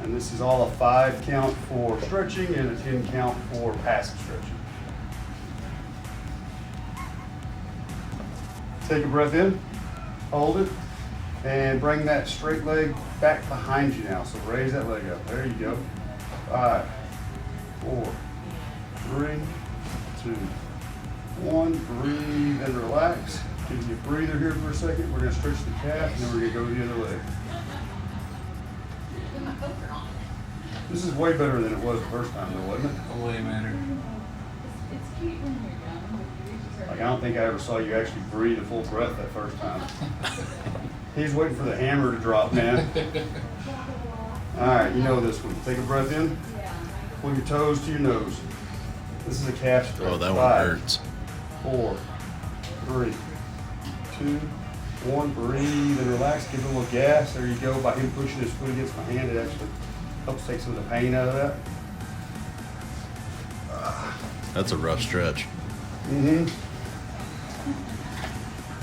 And this is all a 5 count for stretching and a 10 count for passive stretching. Take a breath in, hold it, and bring that straight leg back behind you now. So raise that leg up. There you go. 5, 4, 3, 2, 1. Breathe and relax. Give you a breather here for a second. We're going to stretch the calf, and then we're going to go to the other leg. This is way better than it was the first time, though, wasn't it? Way better. It's cute when you're young. Like, I don't think I ever saw you actually breathe a full breath that first time. He's waiting for the hammer to drop, man. All right, you know this one. Take a breath in. Pull your toes to your nose. This is a calf stretch. Oh, that one 5, hurts. 4, 3, 2, 1. Breathe and relax. Give it a little gas. There you go. By him pushing his foot against my hand, it actually helps take some of the pain out of that. That's a rough stretch. Mm-hmm.